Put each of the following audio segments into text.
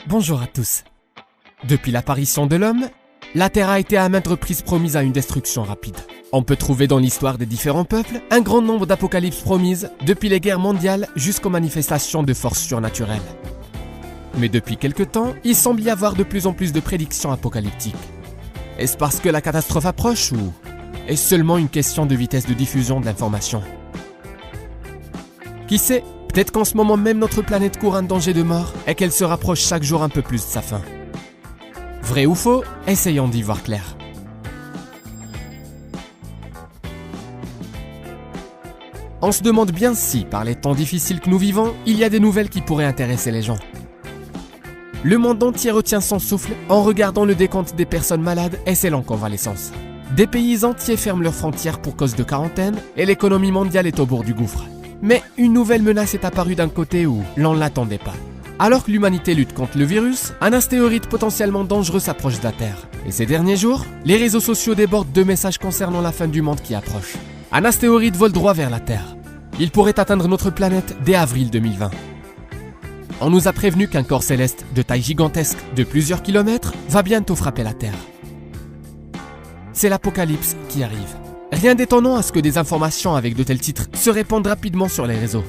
Bonjour à tous. Depuis l'apparition de l'homme, la Terre a été à maintes reprises promise à une destruction rapide. On peut trouver dans l'histoire des différents peuples un grand nombre d'apocalypses promises, depuis les guerres mondiales jusqu'aux manifestations de forces surnaturelles. Mais depuis quelque temps, il semble y avoir de plus en plus de prédictions apocalyptiques. Est-ce parce que la catastrophe approche ou est-ce seulement une question de vitesse de diffusion de l'information? Qui sait, peut-être qu'en ce moment même notre planète court un danger de mort et qu'elle se rapproche chaque jour un peu plus de sa fin. Vrai ou faux? Essayons d'y voir clair. On se demande bien si, par les temps difficiles que nous vivons, il y a des nouvelles qui pourraient intéresser les gens. Le monde entier retient son souffle en regardant le décompte des personnes malades et celles en convalescence. Des pays entiers ferment leurs frontières pour cause de quarantaine et l'économie mondiale est au bord du gouffre. Mais une nouvelle menace est apparue d'un côté où l'on ne l'attendait pas. Alors que l'humanité lutte contre le virus, un astéroïde potentiellement dangereux s'approche de la Terre. Et ces derniers jours, les réseaux sociaux débordent de messages concernant la fin du monde qui approche. Un astéroïde vole droit vers la Terre. Il pourrait atteindre notre planète dès avril 2020. On nous a prévenu qu'un corps céleste de taille gigantesque de plusieurs kilomètres va bientôt frapper la Terre. C'est l'apocalypse qui arrive. Rien d'étonnant à ce que des informations avec de tels titres se répandent rapidement sur les réseaux.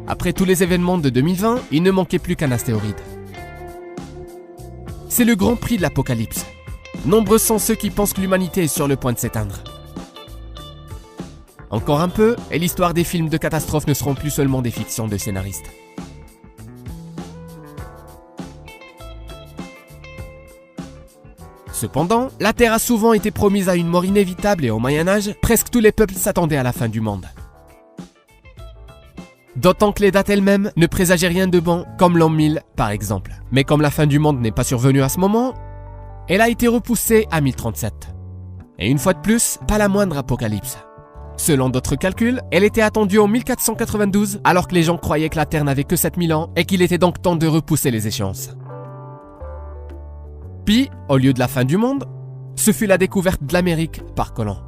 Après tous les événements de 2020, il ne manquait plus qu'un astéroïde. C'est le grand prix de l'apocalypse. Nombreux sont ceux qui pensent que l'humanité est sur le point de s'éteindre. Encore un peu, et l'histoire des films de catastrophes ne seront plus seulement des fictions de scénaristes. Cependant, la Terre a souvent été promise à une mort inévitable et au Moyen-Âge, presque tous les peuples s'attendaient à la fin du monde. D'autant que les dates elles-mêmes ne présageaient rien de bon, comme l'an 1000 par exemple. Mais comme la fin du monde n'est pas survenue à ce moment, elle a été repoussée à 1037. Et une fois de plus, pas la moindre apocalypse. Selon d'autres calculs, elle était attendue en 1492, alors que les gens croyaient que la Terre n'avait que 7000 ans et qu'il était donc temps de repousser les échéances. Puis, au lieu de la fin du monde, ce fut la découverte de l'Amérique par Colomb.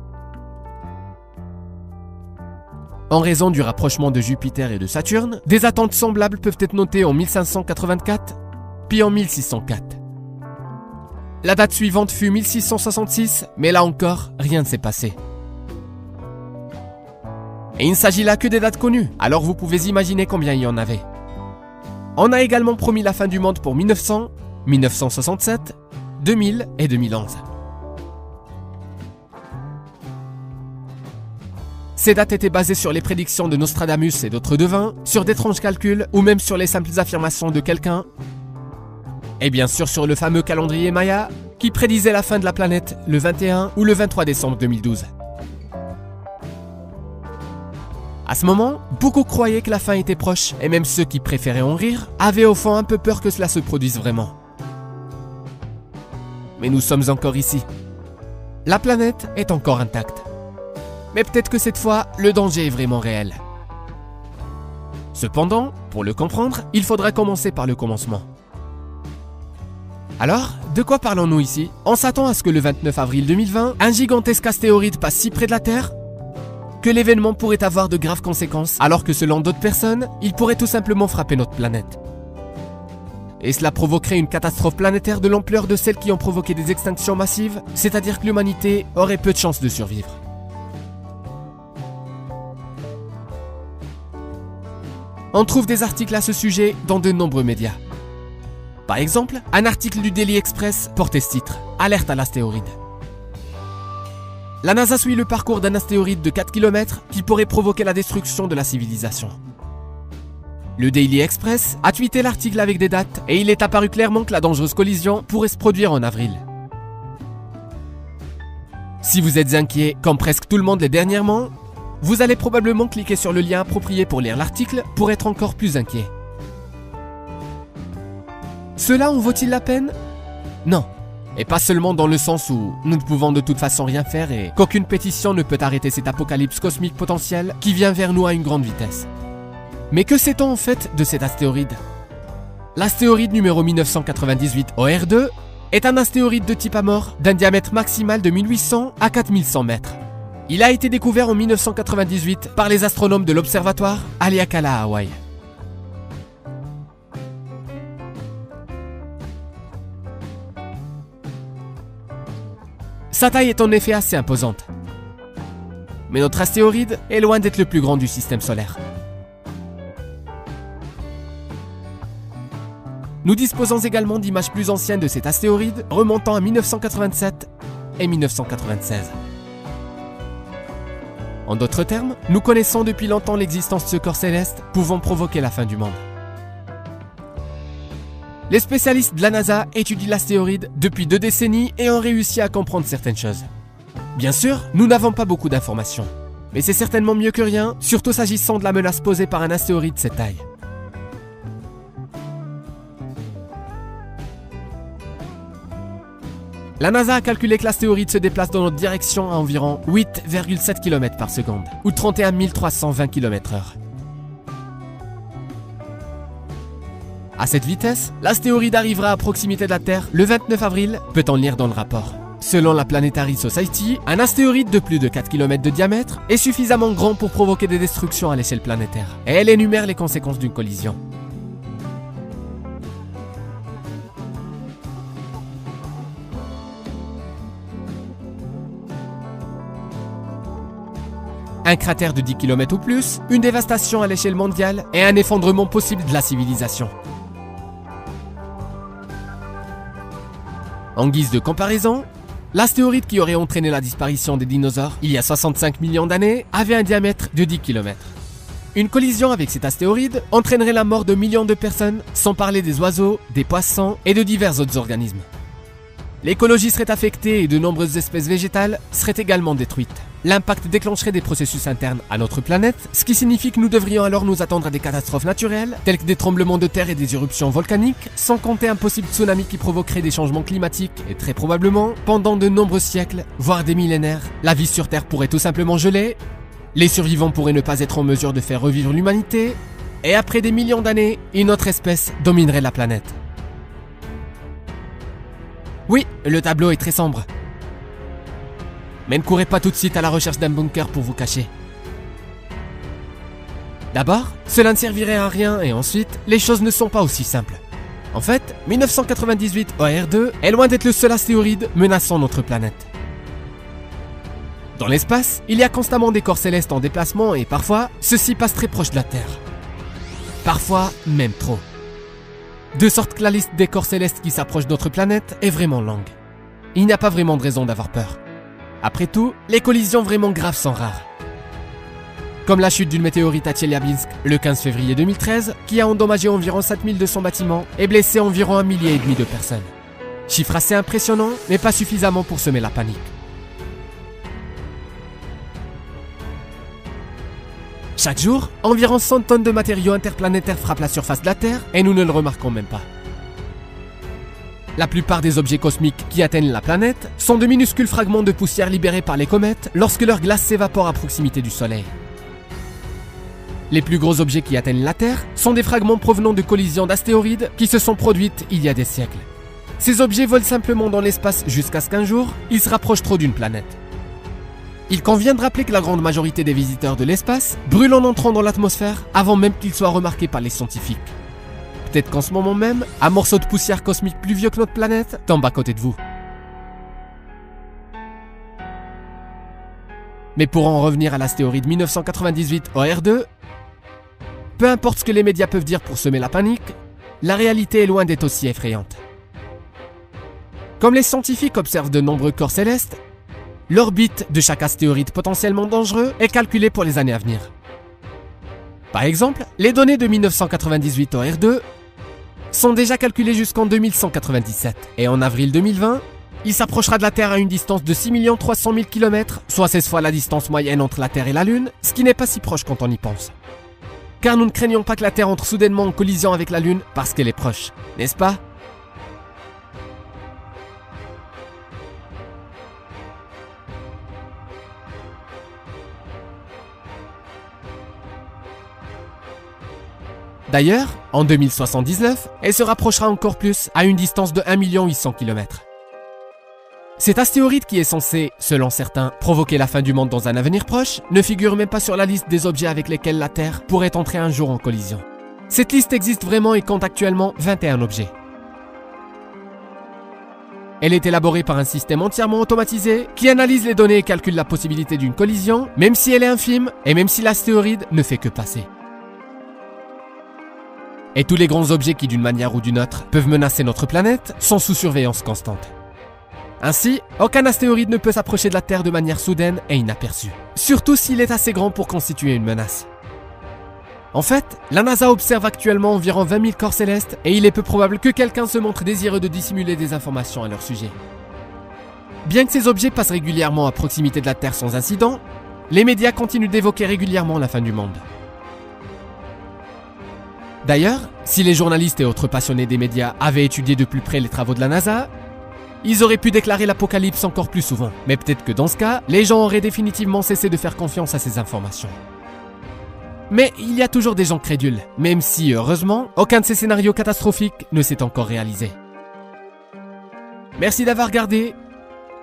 En raison du rapprochement de Jupiter et de Saturne, des attentes semblables peuvent être notées en 1584, puis en 1604. La date suivante fut 1666, mais là encore, rien ne s'est passé. Et il ne s'agit là que des dates connues, alors vous pouvez imaginer combien il y en avait. On a également promis la fin du monde pour 1900, 1967, 2000 et 2011. Ces dates étaient basées sur les prédictions de Nostradamus et d'autres devins, sur d'étranges calculs ou même sur les simples affirmations de quelqu'un. Et bien sûr sur le fameux calendrier Maya qui prédisait la fin de la planète le 21 ou le 23 décembre 2012. À ce moment, beaucoup croyaient que la fin était proche et même ceux qui préféraient en rire avaient au fond un peu peur que cela se produise vraiment. Mais nous sommes encore ici. La planète est encore intacte. Mais peut-être que cette fois, le danger est vraiment réel. Cependant, pour le comprendre, il faudra commencer par le commencement. Alors, de quoi parlons-nous ici? On s'attend à ce que le 29 avril 2020, un gigantesque astéroïde passe si près de la Terre que l'événement pourrait avoir de graves conséquences, alors que selon d'autres personnes, il pourrait tout simplement frapper notre planète. Et cela provoquerait une catastrophe planétaire de l'ampleur de celles qui ont provoqué des extinctions massives, c'est-à-dire que l'humanité aurait peu de chances de survivre. On trouve des articles à ce sujet dans de nombreux médias. Par exemple, un article du Daily Express portait ce titre « Alerte à l'astéroïde ». La NASA suit le parcours d'un astéroïde de 4 km qui pourrait provoquer la destruction de la civilisation. Le Daily Express a tweeté l'article avec des dates et il est apparu clairement que la dangereuse collision pourrait se produire en avril. Si vous êtes inquiet, comme presque tout le monde l'est dernièrement, vous allez probablement cliquer sur le lien approprié pour lire l'article pour être encore plus inquiet. Cela en vaut-il la peine? Non. Et pas seulement dans le sens où nous ne pouvons de toute façon rien faire et qu'aucune pétition ne peut arrêter cet apocalypse cosmique potentiel qui vient vers nous à une grande vitesse. Mais que sait-on en fait de cet astéroïde? L'astéroïde numéro 1998 OR2 est un astéroïde de type Amor d'un diamètre maximal de 1800 à 4100 mètres. Il a été découvert en 1998 par les astronomes de l'observatoire Haleakala à Hawaï. Sa taille est en effet assez imposante. Mais notre astéroïde est loin d'être le plus grand du système solaire. Nous disposons également d'images plus anciennes de cet astéroïde remontant à 1987 et 1996. En d'autres termes, nous connaissons depuis longtemps l'existence de ce corps céleste pouvant provoquer la fin du monde. Les spécialistes de la NASA étudient l'astéroïde depuis 2 décennies et ont réussi à comprendre certaines choses. Bien sûr, nous n'avons pas beaucoup d'informations, mais c'est certainement mieux que rien, surtout s'agissant de la menace posée par un astéroïde de cette taille. La NASA a calculé que l'astéroïde se déplace dans notre direction à environ 8,7 km par seconde, ou 31 320 km/h. À cette vitesse, l'astéroïde arrivera à proximité de la Terre le 29 avril, peut-on lire dans le rapport. Selon la Planetary Society, un astéroïde de plus de 4 km de diamètre est suffisamment grand pour provoquer des destructions à l'échelle planétaire. Et elle énumère les conséquences d'une collision. Un cratère de 10 km ou plus, une dévastation à l'échelle mondiale et un effondrement possible de la civilisation. En guise de comparaison, l'astéroïde qui aurait entraîné la disparition des dinosaures il y a 65 millions d'années avait un diamètre de 10 km. Une collision avec cet astéroïde entraînerait la mort de millions de personnes, sans parler des oiseaux, des poissons et de divers autres organismes. L'écologie serait affectée et de nombreuses espèces végétales seraient également détruites. L'impact déclencherait des processus internes à notre planète, ce qui signifie que nous devrions alors nous attendre à des catastrophes naturelles, telles que des tremblements de terre et des éruptions volcaniques, sans compter un possible tsunami qui provoquerait des changements climatiques et très probablement, pendant de nombreux siècles, voire des millénaires, la vie sur Terre pourrait tout simplement geler, les survivants pourraient ne pas être en mesure de faire revivre l'humanité, et après des millions d'années, une autre espèce dominerait la planète. Oui, le tableau est très sombre. Mais ne courez pas tout de suite à la recherche d'un bunker pour vous cacher. D'abord, cela ne servirait à rien et ensuite, les choses ne sont pas aussi simples. En fait, 1998 OR2 est loin d'être le seul astéroïde menaçant notre planète. Dans l'espace, il y a constamment des corps célestes en déplacement et parfois, ceux-ci passent très proche de la Terre. Parfois, même trop. De sorte que la liste des corps célestes qui s'approchent de notre planète est vraiment longue. Il n'y a pas vraiment de raison d'avoir peur. Après tout, les collisions vraiment graves sont rares. Comme la chute d'une météorite à Tcheliabinsk le 15 février 2013, qui a endommagé environ 7200 bâtiments et blessé environ 1,5 millier de personnes. Chiffre assez impressionnant, mais pas suffisamment pour semer la panique. Chaque jour, environ 100 tonnes de matériaux interplanétaires frappent la surface de la Terre et nous ne le remarquons même pas. La plupart des objets cosmiques qui atteignent la planète sont de minuscules fragments de poussière libérés par les comètes lorsque leur glace s'évapore à proximité du Soleil. Les plus gros objets qui atteignent la Terre sont des fragments provenant de collisions d'astéroïdes qui se sont produites il y a des siècles. Ces objets volent simplement dans l'espace jusqu'à ce qu'un jour, ils se rapprochent trop d'une planète. Il convient de rappeler que la grande majorité des visiteurs de l'espace brûlent en entrant dans l'atmosphère avant même qu'ils soient remarqués par les scientifiques. Peut-être qu'en ce moment même, un morceau de poussière cosmique plus vieux que notre planète tombe à côté de vous. Mais pour en revenir à l'astéroïde 1998 OR2, peu importe ce que les médias peuvent dire pour semer la panique, la réalité est loin d'être aussi effrayante. Comme les scientifiques observent de nombreux corps célestes, l'orbite de chaque astéroïde potentiellement dangereux est calculée pour les années à venir. Par exemple, les données de 1998 OR2 sont déjà calculées jusqu'en 2197 et en avril 2020, il s'approchera de la Terre à une distance de 6 300 000 km, soit 16 fois la distance moyenne entre la Terre et la Lune, ce qui n'est pas si proche quand on y pense. Car nous ne craignons pas que la Terre entre soudainement en collision avec la Lune parce qu'elle est proche, n'est-ce pas ? D'ailleurs, en 2079, elle se rapprochera encore plus à une distance de 1 800 km. Cet astéroïde qui est censé, selon certains, provoquer la fin du monde dans un avenir proche, ne figure même pas sur la liste des objets avec lesquels la Terre pourrait entrer un jour en collision. Cette liste existe vraiment et compte actuellement 21 objets. Elle est élaborée par un système entièrement automatisé qui analyse les données et calcule la possibilité d'une collision, même si elle est infime et même si l'astéroïde ne fait que passer. Et tous les grands objets qui, d'une manière ou d'une autre, peuvent menacer notre planète sont sous surveillance constante. Ainsi, aucun astéroïde ne peut s'approcher de la Terre de manière soudaine et inaperçue, surtout s'il est assez grand pour constituer une menace. En fait, la NASA observe actuellement environ 20 000 corps célestes et il est peu probable que quelqu'un se montre désireux de dissimuler des informations à leur sujet. Bien que ces objets passent régulièrement à proximité de la Terre sans incident, les médias continuent d'évoquer régulièrement la fin du monde. D'ailleurs, si les journalistes et autres passionnés des médias avaient étudié de plus près les travaux de la NASA, ils auraient pu déclarer l'apocalypse encore plus souvent. Mais peut-être que dans ce cas, les gens auraient définitivement cessé de faire confiance à ces informations. Mais il y a toujours des gens crédules, même si, heureusement, aucun de ces scénarios catastrophiques ne s'est encore réalisé. Merci d'avoir regardé,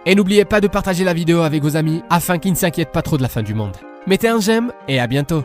et n'oubliez pas de partager la vidéo avec vos amis afin qu'ils ne s'inquiètent pas trop de la fin du monde. Mettez un j'aime et à bientôt.